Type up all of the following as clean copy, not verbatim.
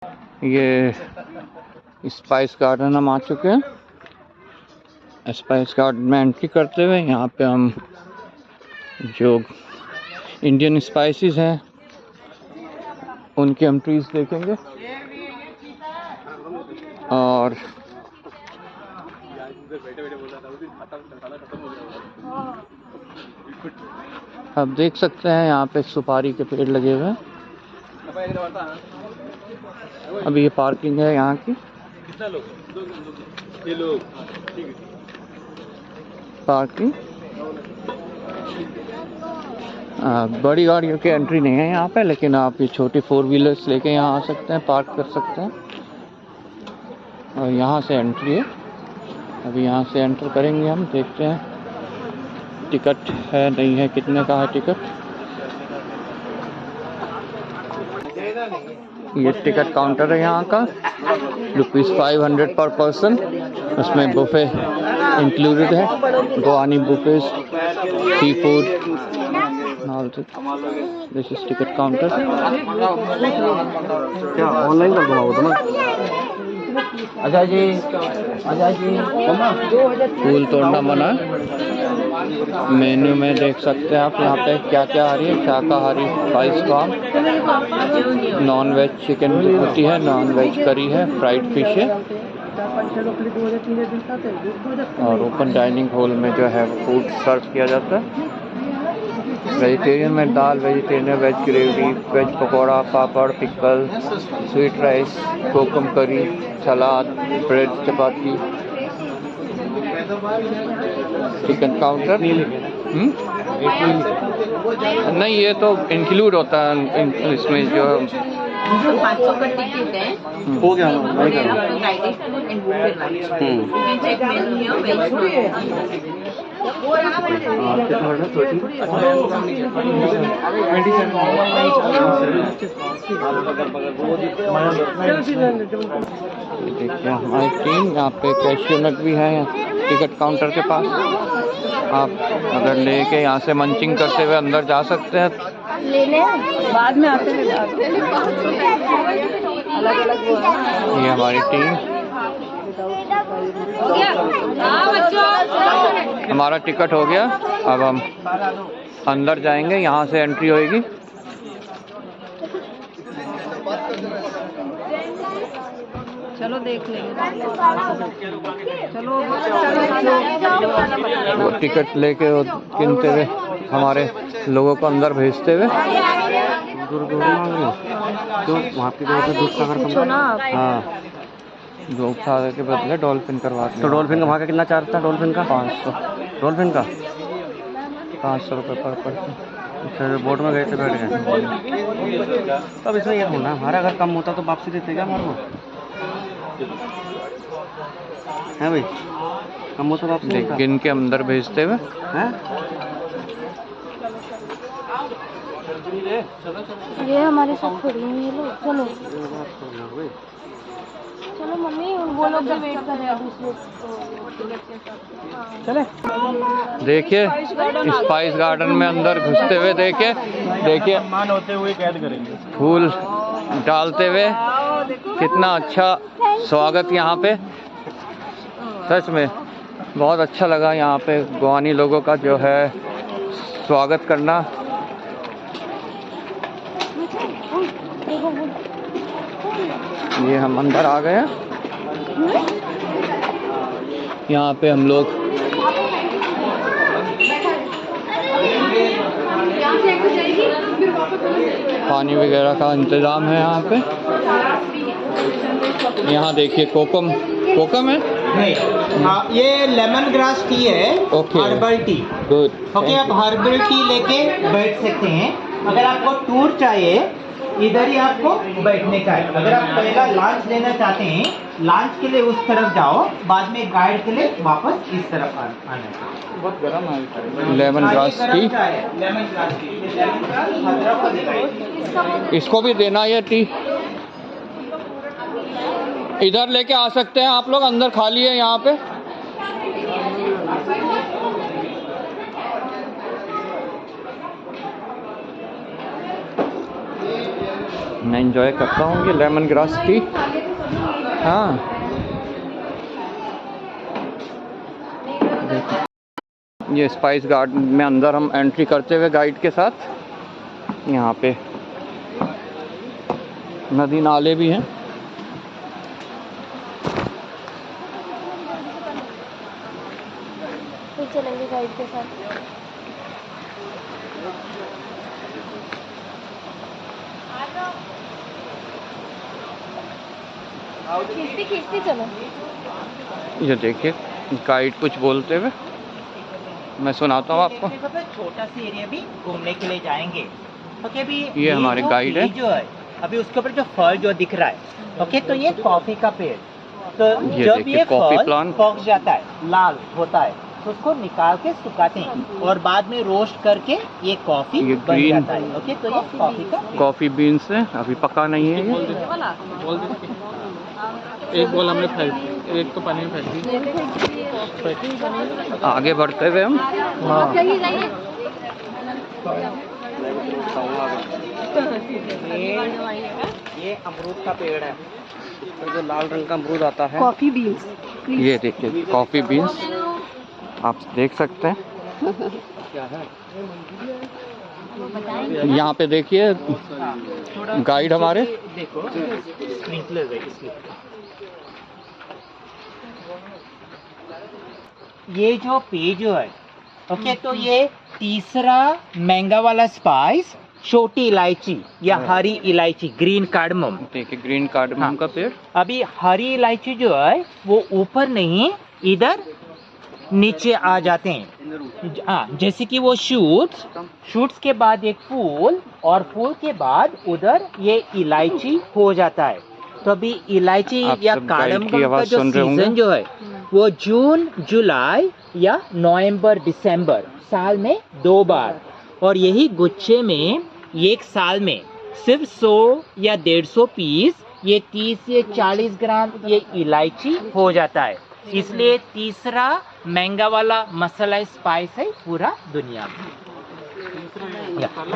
ये spice garden हम आ चुके हैं। स्पाइस गार्डन में एंट्री करते हुए यहाँ पे हम जो इंडियन स्पाइसेस हैं उनकी हम ट्रीज देखेंगे और आप देख सकते हैं यहाँ पे सुपारी के पेड़ लगे हुए हैं। अभी ये पार्किंग है यहाँ की। पार्किंग बड़ी गाड़ियों की एंट्री नहीं है यहाँ पे, लेकिन आप ये छोटी 4 व्हीलर्स लेके यहाँ आ सकते हैं, पार्क कर सकते हैं और यहाँ से एंट्री है। अभी यहाँ से एंटर करेंगे हम, देखते हैं टिकट है नहीं है, कितने का है टिकट। ये टिकट काउंटर है यहाँ का, ₹500 पर पर्सन। उसमें बुफे इंक्लूडेड है, गोआनी buffet, sea food. This is ticket counter. क्या ऑनलाइन कर दूँगा वो तो मैं? अजय जी फूल तोड़ना मना। मेन्यू में देख सकते हैं आप यहाँ पे क्या क्या आ रही है। शाकाहारी 5 काम, नॉन वेज चिकन होती है, नॉन वेज करी है, फ्राइड फिश है और ओपन डाइनिंग हॉल में जो है वो फूड सर्व किया जाता है। वेजिटेरियन में दाल, vegetarian veg gravy, veg pakora, papad, pickle, sweet rice, kokum curry, salad, bread, chapati. Chicken counter नहीं, ये तो इंक्लूड होता है इसमें जो 500 का टिकट है। हो गया। देखिए हमारी टीम यहाँ पे कैशियर भी है टिकट काउंटर के पास। आप अगर लेके यहाँ से मंचिंग करते हुए अंदर जा सकते हैं। लेने बाद में आते हैं अलग-अलग। ये हमारी टीम। हमारा टिकट हो गया, अब हम अंदर जाएंगे, यहाँ से एंट्री होएगी। चलो देख लेंगे। चलो वो टिकट लेके गिनते हुए हमारे लोगों को अंदर भेजते हुए। हाँ, दूध सागर के बदले डॉल्फिन करवाते। तो डॉल्फिन का वहाँ का कितना चार्ज था? डॉल्फिन का 500। डॉल्फिन का 500 रुपये पर पर्सन। अच्छा, बोट में गए थे, बैठ गए। तब इसमें यह होना, हमारा अगर कम होता तो वापसी देते क्या हमारे को? है भाई, कम होता वापसी देते। गिन के अंदर भेजते हुए हैं? ये हमारे साथ थोड़ी नहीं है लोग। चलो चलो मम्मी, वो लोग भी वेट कर रहे हैं दूसरे। चले देखिए स्पाइस गार्डन में अंदर घुसते हुए देखिए मान होते हुए कैद करेंगे। फूल डालते हुए कितना अच्छा स्वागत यहाँ पे। सच में बहुत अच्छा लगा यहाँ पे गोआनी लोगों का जो है स्वागत करना। ये हम अंदर आ गए हैं। यहाँ पे हम लोग पानी वगैरह का इंतज़ाम है यहाँ पे। यहाँ देखिए कोकम है नहीं, हाँ, ये लेमन ग्रास टी है। Okay, herbal tea. Good. Okay, आप हर्बल टी लेके बैठ सकते हैं। अगर आपको टूर चाहिए, इधर ही आपको बैठने का है। अगर आप पहला लंच लेना चाहते हैं, लंच के लिए उस तरफ जाओ, बाद में गाइड के लिए वापस इस तरफ आना है। बहुत गर्म है। Lemon grass tea, lemon grass tea, lemon grass Hyderabadi guide. इसको भी देना है टी। इधर लेके आ सकते हैं आप लोग, अंदर खाली है यहाँ पे। मैं एंजॉय करता हूँ ये लेमन ग्रास टी। हाँ ये स्पाइस गार्डन में अंदर हम एंट्री करते हुए गाइड के साथ। यहाँ पे नदी नाले भी हैं। फिर चलेंगे गाइड के साथ। खींचती खींचती चलो। ये देखिए गाइड कुछ बोलते हुए, मैं सुनाता हूँ आपको। छोटा सा एरिया भी घूमने के लिए जाएंगे। ओके अभी ये हमारे गाइड है। जो है अभी उसके ऊपर जो फल जो दिख रहा है, ओके तो ये कॉफी का पेड़। तो जब ये कॉफी फल प्लांट पक जाता है, लाल होता है, तो उसको निकाल के सुखाते हैं और बाद में रोस्ट करके ये कॉफी ये बन ग्रीन जाता है। ओके तो ये कॉफी का कॉफी बीन्स है, अभी पका नहीं है ये। एक बोल हमने फेंक दी, एक तो पानी में फेंक दी। आगे बढ़ते हुए हम ये अमरूद का पेड़ है। तो जो लाल रंग का अमरूद आता है, कॉफी बीन्स। ये देखिए कॉफी बीन्स आप देख सकते हैं। क्या है? यहाँ पे देखिए गाइड हमारे। देखो स्प्रिंकलर है इसके। ये जो पेज है, ओके तो ये तीसरा महंगा वाला स्पाइस छोटी इलायची या हरी इलायची, ग्रीन कार्डमम। देखिए ग्रीन कार्डमम हाँ। का पेड़। अभी हरी इलायची जो है वो ऊपर नहीं इधर नीचे आ जाते हैं। हाँ जैसे कि वो शूट्स के बाद एक फूल और फूल के बाद उधर ये इलायची हो जाता है। तो अभी इलायची आप या सब गाइड की कार्डमम का आवाज जो सुन रहे होंगे। सीजन जो है वो जून जुलाई या नवंबर दिसंबर, साल में 2 बार। और यही गुच्छे में एक साल में सिर्फ 100 या 150 पीस, ये 30 से 40 ग्राम ये इलायची हो जाता है। इसलिए तीसरा महंगा वाला मसाला स्पाइस है पूरा दुनिया में।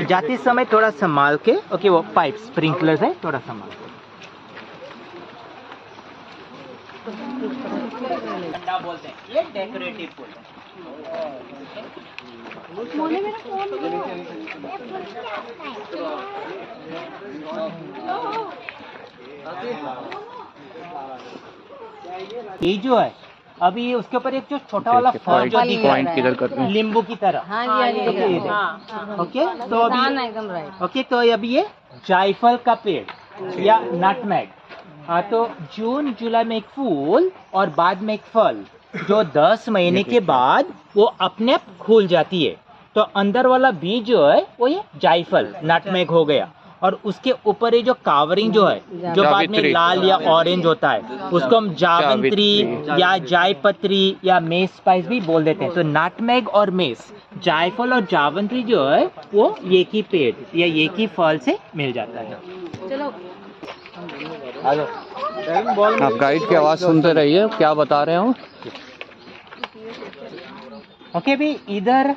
जाते समय थोड़ा संभाल के, ओके वो पाइप स्प्रिंकलर है, थोड़ा संभाल के। ठंडा बोलते हैं, ये डेकोरेटिव फूल है। मोने मेरा फोन ये जो है अभी उसके ऊपर एक जो छोटा वाला फल जो दिख रहा पॉइंट किधर करते है हैं। नींबू की तरह। हाँ जी हाँ जी। ओके तो अभी एकदम राइट। ओके तो अभी ये जायफल का पेड़ या नटमेग। हाँ तो जून जुलाई में एक फूल और बाद में एक फल, जो 10 महीने के बाद वो अपने आप खुल जाती है। तो अंदर वाला बीज जो है वो ये जायफल नटमेग हो गया, और उसके ऊपर ये जो कावरिंग जो है जो बाद में जावित्री। लाल या ऑरेंज होता है उसको हम जावित्री या जायपत्री या मेस स्पाइस भी बोल देते हैं। तो नटमेग और मेस, जायफल और जावित्री जो है वो एक ही पेड़ या एक ही फल से मिल जाता है। चलो आप गाइड की आवाज सुनते रहिए, क्या बता रहे हो। ओके भी इधर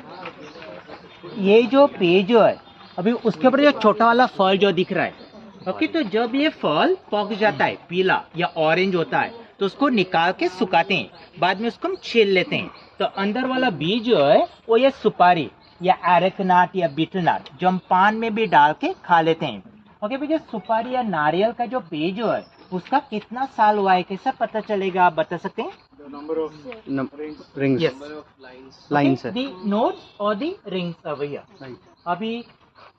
ये जो पेज जो है अभी उसके ऊपर जो छोटा वाला फल जो दिख रहा है, ओके तो जब ये फल पक जाता है, पीला या ऑरेंज होता है, तो उसको निकाल के सुखाते हैं, बाद में उसको हम छील लेते हैं। तो अंदर वाला बीज जो है वो ये सुपारी या एरेकनट या बीटलनट जो हम पान में भी डाल के खा लेते हैं। ओके भैया सुपारी या नारियल का जो पेज जो है उसका कितना साल हुआ है, कैसा पता चलेगा, आप बता सकते हैं? Rings Yes. लाइन्स है। दी नोट्स और दी रिंग्स भैया अभी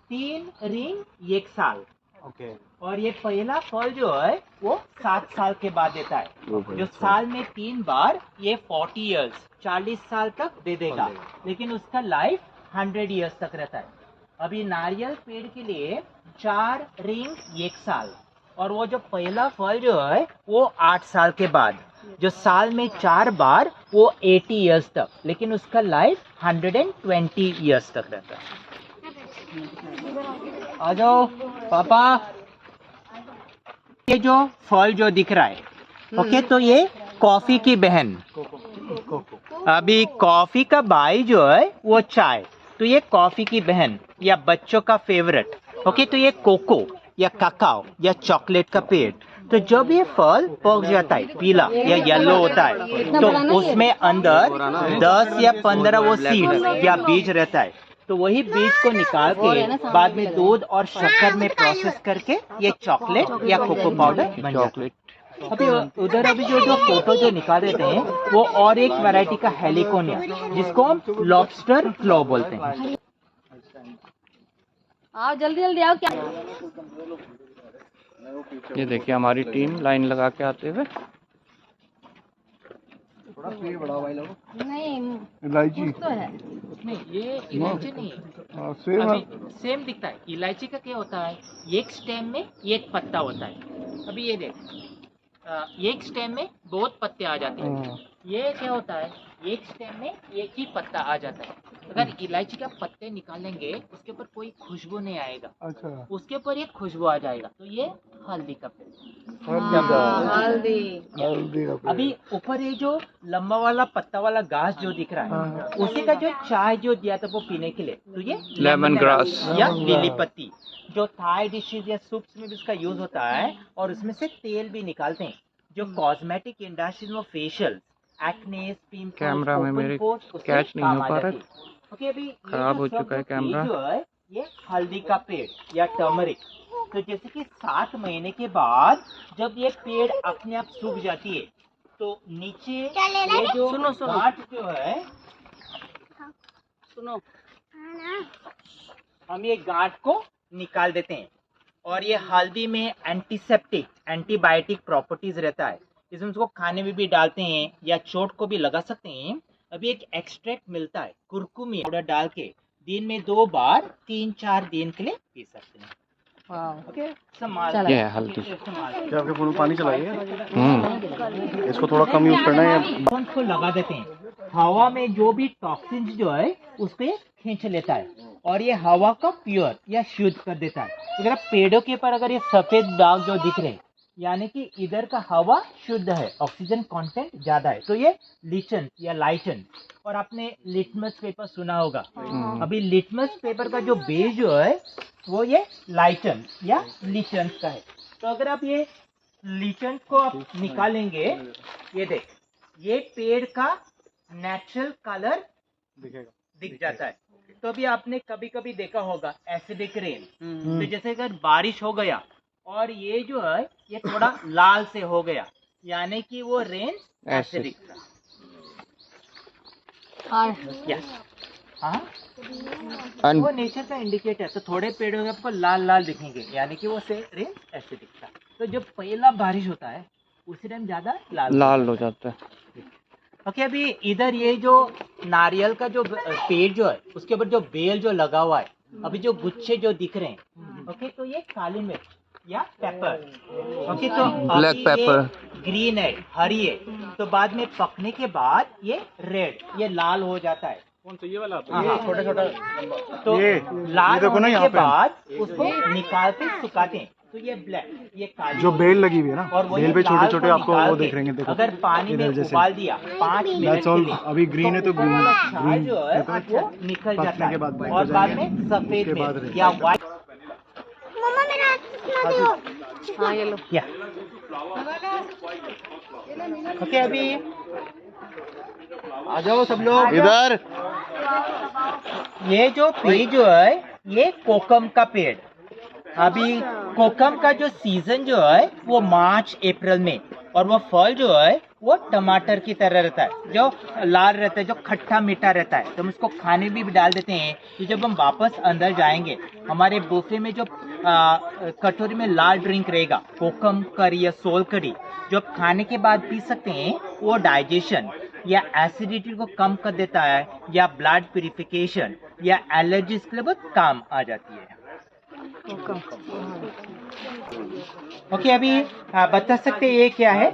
3 रिंग 1 साल। ओके और ये पहला फल जो है वो 7 साल के बाद देता है, जो साल में 3 बार ये 40 इयर्स 40 साल तक दे देगा, लेकिन उसका लाइफ 100 इयर्स तक रहता है। अभी नारियल पेड़ के लिए 4 रिंग 1 साल, और वो जो पहला फल जो है वो 8 साल के बाद, जो साल में 4 बार वो 80 इयर्स तक, लेकिन उसका लाइफ 120 इयर्स तक रहता है। आ जाओ पापा। ये जो फल जो दिख रहा है, ओके तो ये कॉफी की बहन। अभी कॉफी का भाई जो है वो चाय, तो ये कॉफी की बहन या बच्चों का फेवरेट। ओके तो ये कोको या काकाओ या चॉकलेट का पेड़, तो जब ये फल पक जाता है पीला या येलो होता है, तो उसमें अंदर 10 या 15 वो सीड या बीज रहता है। तो वही बीज को निकाल के बाद में दूध और शक्कर में प्रोसेस करके ये चॉकलेट या कोको पाउडर बन जाता है। अभी उधर अभी जो फोटो जो निकाल देते हैं वो और एक वैरायटी का हेलिकोनिया, जिसको हम लॉबस्टर क्लॉ बोलते हैं। आओ जल्दी जल्दी आओ। क्या ये देखिए हमारी टीम लाइन लगा के आते हुए। नहीं इलायची तो है। नहीं, ये इलायची नहीं है। सेम अभी सेम दिखता है। इलायची का क्या होता है, एक स्टेम में एक पत्ता होता है। अभी ये देख, एक स्टेम में बहुत पत्ते आ जाते हैं। ये क्या होता है, एक स्टेम में एक ही पत्ता आ जाता है। अगर इलायची का पत्ते निकालेंगे उसके ऊपर कोई खुशबू नहीं आएगा, अच्छा उसके ऊपर एक खुशबू आ जाएगा। तो ये हल्दी का पेड़। हल्दी। हल्दी का पेड़। अभी ऊपर ये जो लंबा वाला पत्ता वाला घास जो दिख रहा है, उसी का जो चाय जो दिया था वो पीने के लिए, तो ये लेमन ग्रास या लिली पत्ती, जो थाई डिशेज या सूप्स में भी उसका यूज होता है। और उसमें से तेल भी निकालते हैं। जो कॉस्मेटिक इंडस्ट्रीज में फेशियल, एक्नेस, पिंपल्स, कैमरा में मेरे कैच नहीं हो पा रहा है। ओके, अभी खराब हो चुका है कैमरा। जो है ये हल्दी का पेड़ या टर्मरिक। तो जैसे कि 7 महीने के बाद जब ये पेड़ अपने आप सूख जाती है, तो नीचे ये जो गांठ जो है, सुनो, हम ये गांठ को निकाल देते हैं। और ये हल्दी में एंटीसेप्टिक, एंटीबायोटिक प्रॉपर्टीज रहता है। इसमें उसको खाने में भी डालते हैं या चोट को भी लगा सकते हैं। अभी एक एक्सट्रैक्ट मिलता है कुरकुमी पाउडर डाल के, दिन में 2 बार 3-4 दिन के लिए पी सकते हैं। ओके, संभाल। ये है हल्दी। क्या आपके फोन में पानी चलाइए? इसको थोड़ा कम यूज करना है। उसको लगा देते हैं। हवा में जो भी टॉक्सिन जो है उसको ये खींच लेता है और ये हवा को प्योर या शुद्ध कर देता है। अगर आप पेड़ों के ऊपर अगर ये सफेद दाग जो दिख रहे हैं, यानी कि इधर का हवा शुद्ध है, ऑक्सीजन कंटेंट ज्यादा है, तो ये लीचन या लाइचन। और आपने लिटमस पेपर सुना होगा। अभी लिटमस पेपर का जो बेस जो है वो ये लाइचन या लीचन का है। तो अगर आप ये लीचन को आप निकालेंगे, ये देख, ये पेड़ का नेचुरल कलर दिख जाता है। तो अभी आपने कभी कभी देखा होगा एसिडिक रेन, तो जैसे अगर बारिश हो गया और ये जो है ये थोड़ा लाल से हो गया, यानी कि वो रेन एसिडिक था। हाँ, वो नेचर का इंडिकेटर। तो थोड़े पेड़ों के आपको लाल लाल दिखेंगे, यानी कि वो से रेन एसिडिक था। तो जब पहला बारिश होता है उसी टाइम ज्यादा लाल हो जाता है। ओके, अभी इधर ये जो नारियल का जो पेड़ जो है उसके ऊपर जो बेल जो लगा हुआ है, अभी जो गुच्छे जो दिख रहे हैं, ओके, तो ये काली मिर्च या पेपर। ओके, तो ब्लैक पेपर ग्रीन है, हरी है, तो बाद में पकने के बाद ये रेड, ये लाल हो जाता है। कौन सा, ये वाला? छोटा छोटा। तो लाल होने के बाद उसको निकाल के सुखाते हैं, तो ये ब्लैक, ये काली जो बेल लगी हुई है ना, और बेल पे छोटे छोटे आपको वो देख रहे हैं। देखो, अगर पानी में उबाल दिया 5 मिनट के लिए, अभी ग्रीन है तो ग्रीन जो है वो निकल जाता है। बाद और बाद में सफेद में या व्हाइट। हाँ ये लो। या ओके, अभी आ जाओ सब लोग इधर। ये जो पेड़ जो है ये कोकम का पेड़। अभी कोकम का जो सीजन जो है वो मार्च अप्रैल में, और वो फल जो है वो टमाटर की तरह रहता है, जो लाल रहता है, जो खट्टा मीठा रहता है। तो हम इसको खाने भी डाल देते हैं। तो जब हम वापस अंदर जाएंगे, हमारे बुफे में जो कटोरी में लाल ड्रिंक रहेगा, कोकम करी या सोल करी, जो आप खाने के बाद पी सकते हैं, वो डाइजेशन या एसिडिटी को कम कर देता है, या ब्लड प्यूरिफिकेशन या एलर्जीज के लिए बहुत काम आ जाती है। ओके, अभी बता सकते हैं ये क्या है?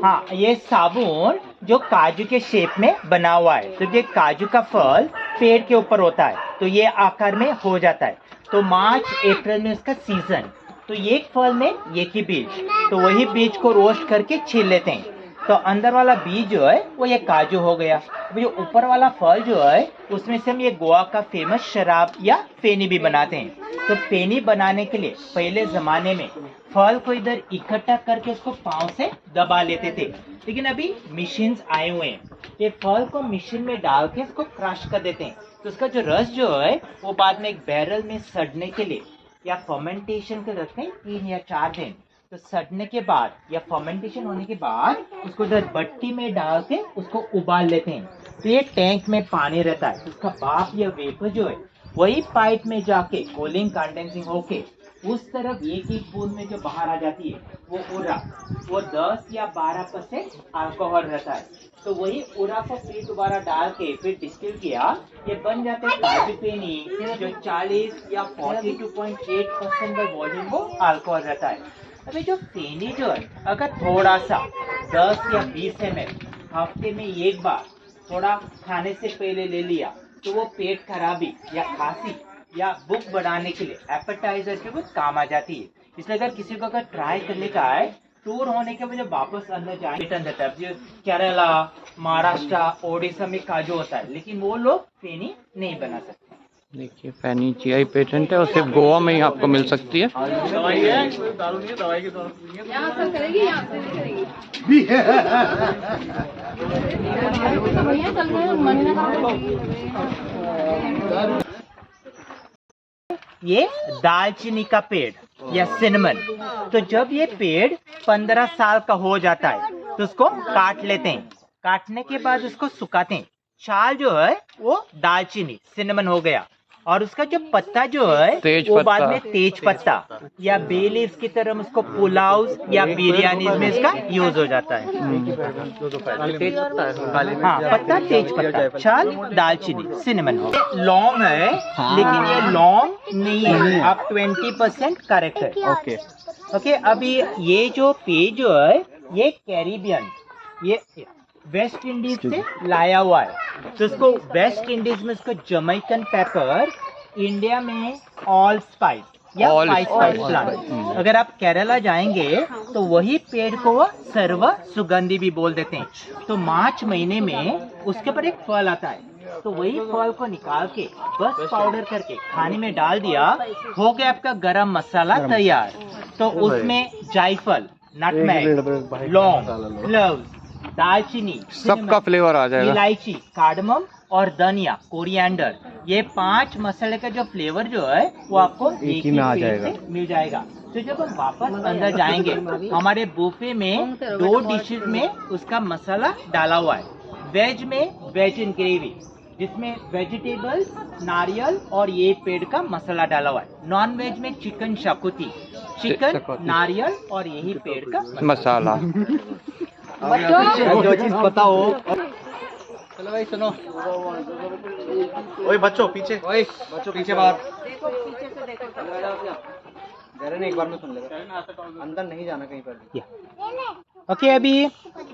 हाँ, ये साबुन जो काजू के शेप में बना हुआ है। तो ये काजू का फल पेड़ के ऊपर होता है, तो ये आकार में हो जाता है। तो मार्च अप्रैल में इसका सीजन। तो एक फल में एक ही बीज, तो वही बीज को रोस्ट करके छील लेते हैं। तो अंदर वाला बीज जो है वो ये काजू हो गया। अभी जो ऊपर वाला फल जो है उसमें से हम ये गोवा का फेमस शराब या फेनी भी बनाते हैं। तो पेनी बनाने के लिए पहले जमाने में फल को इधर इकट्ठा करके उसको पाँव से दबा लेते थे, लेकिन अभी मशीन्स आए हुए हैं, ये फल को मशीन में डाल के इसको क्रश कर देते हैं, तो उसका जो रस जो है वो बाद में एक बैरल में सड़ने के लिए या फर्मेंटेशन के रखते हैं 3 या 4 दिन। तो सड़ने के बाद या फर्मेंटेशन होने के बाद उसको इधर भट्टी में डाल के उसको उबाल लेते हैं। तो ये टैंक में पानी रहता है, उसका भाप या वेपर जो है वही पाइप में जाके कूलिंग कंडेंसिंग होके उस तरफ एक एक बूंद में जो बाहर आ जाती है वो उरा, वो 10 या 12% अल्कोहल रहता है। तो वही उरा को फिर दोबारा डाल के फिर डिस्टिल किया, ये बन जाता है काजू पेनी जो 40 या 42.8% का वॉल्यूम वो अल्कोहल रहता है। अभी जो पेनी जो है अगर थोड़ा सा 10 या 20 ml हफ्ते में एक बार थोड़ा खाने से पहले ले लिया तो वो पेट खराबी या खांसी या भूख बढ़ाने के लिए एपेटाइजर के बहुत काम आ जाती है। इसलिए अगर किसी को अगर ट्राई करने का है टूर होने के बाद जब वापस अंदर जाए रिटर्न देता है। जो केरला, महाराष्ट्र, ओडिशा में काजू होता है, लेकिन वो लोग फेनी नहीं बना सकते। देखिए फेनी जीआई पेटेंट है और सिर्फ गोवा में ही आपको मिल सकती है। यहाँ से करेगी, यहाँ से नहीं करेगी। भैया चल रहे हैं, मन ना ये दालचीनी का पेड़ या सिनेमन, तो जब ये पेड़ 15 साल का हो जाता है तो उसको काट लेते हैं। काटने के बाद उसको सुखाते हैं। छाल जो है वो दालचीनी सिनेमन हो गया, और उसका जो पत्ता जो है वो बाद में तेज पत्ता या बे लीव्स की तरह उसको पुलाव या बिरयानी में इसका यूज हो जाता है। हाँ, पत्ता तेज पत्ता, छाल दालचीनी सिनेमन हो। लौंग है लेकिन ये लौंग नहीं है, आप 20% करेक्ट है। ओके, अभी ये जो पेज जो है ये कैरिबियन, ये वेस्ट इंडीज से लाया हुआ है। तो उसको वेस्ट इंडीज में उसको जमैकन पेपर, इंडिया में ऑल स्पाइस या स्पाइस प्लांट। अगर आप केरला जाएंगे तो वही पेड़ को वो सर्व सुगंधी भी बोल देते हैं। तो मार्च महीने में उसके ऊपर एक फल आता है, तो वही फल को निकाल के बस पाउडर करके खाने में डाल दिया, हो गया आपका गरम मसाला तैयार। तो उसमें जायफल, नटमेग, लौंग, क्लोव्स, दालचीनी, सबका फ्लेवर आ जाएगा, इलायची, कार्डमम और धनिया, कोरिएंडर, ये 5 मसाले का जो फ्लेवर जो है वो आपको एक ही में आ जाएगा, मिल जाएगा। तो जब हम वापस अंदर जाएंगे हमारे बुफे में 2 डिशेस में उसका मसाला डाला हुआ है। वेज में वेज इन ग्रेवी जिसमें वेजिटेबल्स, नारियल और ये पेड़ का मसाला डाला हुआ है। नॉन वेज में चिकन शकुती, चिकन, नारियल और यही पेड़ का मसाला। जो चीज पता हो। चलो भाई सुनो, ओए बच्चों पीछे, पीछे बाहर एक बार में सुन लेगा, अंदर नहीं जाना कहीं पर। ओके, अभी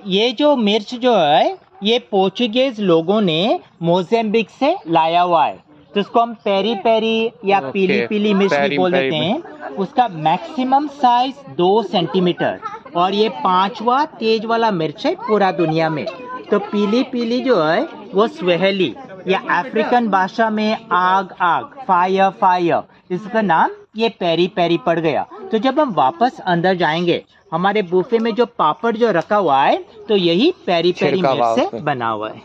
ये जो मिर्च जो है ये पोर्चुगीज लोगों ने मोज़ेम्बिक से लाया हुआ है, तो इसको हम पेरी पेरी या पीली पीली मिर्च भी बोल देते हैं। उसका मैक्सिमम साइज 2 सेंटीमीटर और ये 5वां तेज वाला मिर्च है पूरा दुनिया में। तो पीली पीली जो है वो स्वेहली या अफ्रीकन भाषा में आग आग, फायर फायर, इसका नाम ये पेरी पेरी पड़ गया। तो जब हम वापस अंदर जाएंगे हमारे बुफे में जो पापड़ जो रखा हुआ है तो यही पेरी पेरी मिर्च से बना हुआ है।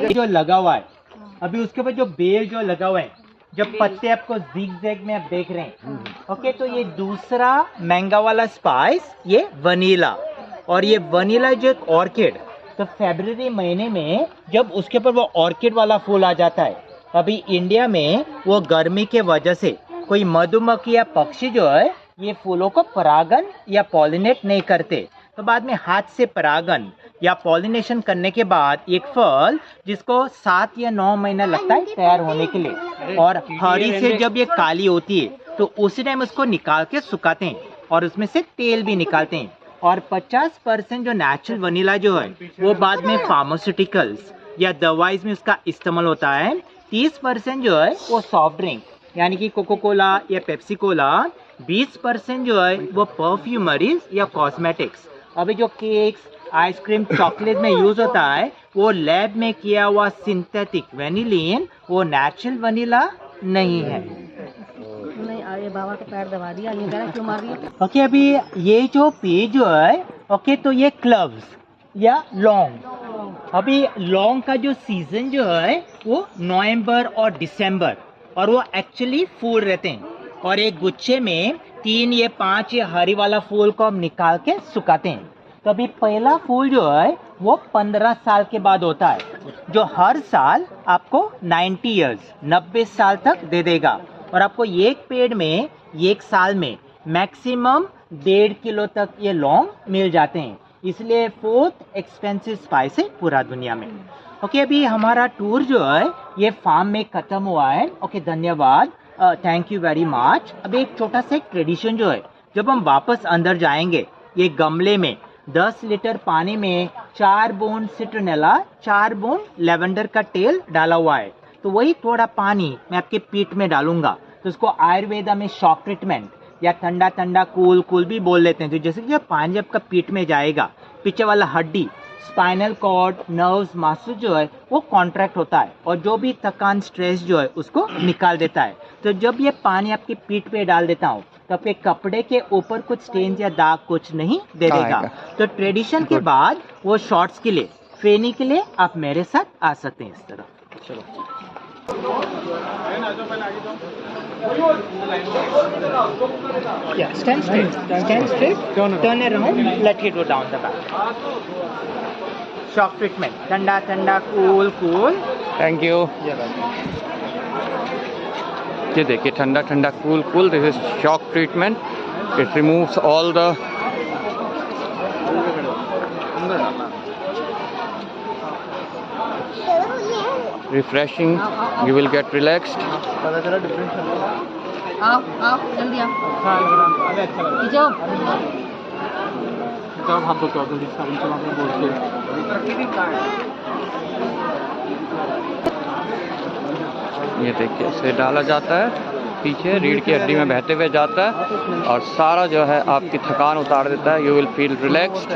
जो लगा हुआ है अभी उसके ऊपर जो बेल जो लगा हुआ है, जब पत्ते आपको जिग-जैग में आप देख रहे हैं। ओके, तो ये दूसरा महंगा वाला स्पाइस ये वनीला, और ये वनीला जो एक ऑर्किड, तो फरवरी महीने में जब उसके ऊपर वो ऑर्किड वाला फूल आ जाता है, अभी इंडिया में वो गर्मी के वजह से कोई मधुमक्खी या पक्षी जो है ये फूलों को परागन या पॉलिनेट नहीं करते, तो बाद में हाथ से परागन या पॉलिनेशन करने के बाद एक फल जिसको 7 या 9 महीना लगता है तैयार होने के लिए, और हरी से जब ये काली होती है तो उसी टाइम उसको निकाल के सुखाते हैं और उसमें से तेल भी निकालते हैं। और 50% जो नेचुरल वनीला जो है वो बाद में फार्मास्यूटिकल्स या दवाई में उसका इस्तेमाल होता है। 30% जो है वो सॉफ्ट ड्रिंक यानी कि कोको कोला या पेप्सी कोला, 20% जो है वो परफ्यूमरीज या कॉस्मेटिक्स। अभी जो केक्स, आइसक्रीम, चॉकलेट में यूज होता है वो लैब में किया हुआ सिंथेटिक वेनिलीन, वो नेचुरल वनीला नहीं है। नहीं अरे बाबा का पैर दबा दिया, ये कह रहा क्यों मार दिया? ओके, अभी ये जो पेज जो है, ओके, तो ये क्लव्स या लौंग। अभी लौंग का जो सीजन जो है वो नवंबर और दिसंबर, और वो एक्चुअली फूल रहते हैं, और एक गुच्छे में 3 या 5 ये हरी वाला फूल को हम निकाल के सुखाते हैं। तो अभी पहला फूल जो है वो 15 साल के बाद होता है, जो हर साल आपको 90 इयर्स 90 साल तक दे देगा, और आपको एक पेड़ में एक साल में मैक्सिमम 1.5 किलो तक ये लौंग मिल जाते हैं, इसलिए 4th एक्सपेंसिव स्पाइस है पूरा दुनिया में। ओके, अभी हमारा टूर जो है ये फार्म में खत्म हुआ है। ओके, धन्यवाद, थैंक यू वेरी मच। अभी एक छोटा सा एक ट्रेडिशन जो है, जब हम वापस अंदर जाएंगे, ये गमले में 10 लीटर पानी में 4 बूंद सिट्रोनेला, 4 बूंद लेवेंडर का तेल डाला हुआ है, तो वही थोड़ा पानी मैं आपके पीठ में डालूंगा। तो उसको आयुर्वेदा में शॉक ट्रीटमेंट या ठंडा ठंडा कूल कूल भी बोल लेते हैं। तो जैसे कि जब पानी आपका पीठ में जाएगा, पीछे वाला हड्डी, स्पाइनल कॉर्ड, नर्व्स, मसल जो है वो कॉन्ट्रैक्ट होता है, और जो भी थकान, स्ट्रेस जो है उसको निकाल देता है। तो जब ये पानी आपकी पीठ पे डाल देता हूँ, तो आपके कपड़े के ऊपर कुछ स्टेन या दाग कुछ नहीं दे देगा। तो ट्रेडिशन के बाद वो शॉर्ट्स के लिए, ट्रेनिंग के लिए आप मेरे साथ आ सकते हैं इस तरह। चलो, yeah, stand straight, turn around, let it go down the back. Shock treatment, ठंडा ठंडा, कूल कूल। Thank you. ये देखिए, ठंडा ठंडा, cool cool, this is shock treatment. It removes all the refreshing, you will get relaxed. आओ जल्दी आओ, पीछे आओ। हाथ धो के आओ जल्दी, सारी चला के बोल के। ये देखिए, इसे डाला जाता है पीछे, रीढ़ की हड्डी में बहते हुए जाता है, और सारा जो है आपकी थकान उतार देता है। You will feel relaxed.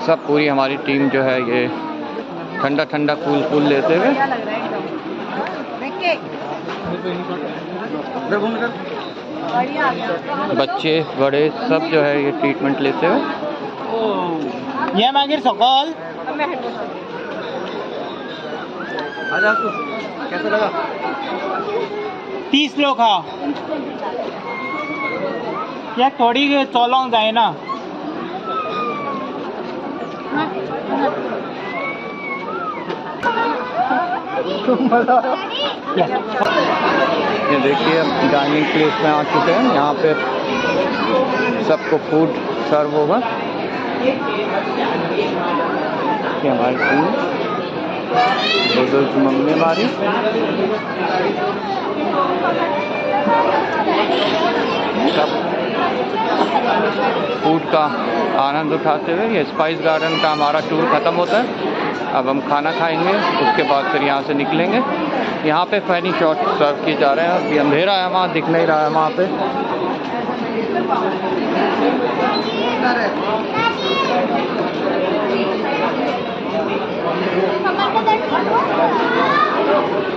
सब पूरी हमारी टीम जो है ये ठंडा ठंडा कूल कूल लेते हुए, बच्चे बड़े सब जो है ये ट्रीटमेंट लेते हुए। ये मागिर सकल कैसा लगा? 30 लोग हाँ, या थोड़ी चौलोंग जाए ना। ये देखिए, अब डाइनिंग प्लेस में आ चुके हैं। यहाँ पे सबको फूड सर्व होगा। ये हमारी टीम, बुजुर्ग मम्मी हमारी, सब फूड का आनंद उठाते हुए ये स्पाइस गार्डन का हमारा टूर ख़त्म होता है। अब हम खाना खाएंगे, उसके बाद फिर यहाँ से निकलेंगे। यहाँ पे फैनी शॉट सर्व किए जा रहे हैं। अभी अंधेरा है, वहाँ दिख नहीं रहा है वहाँ पे।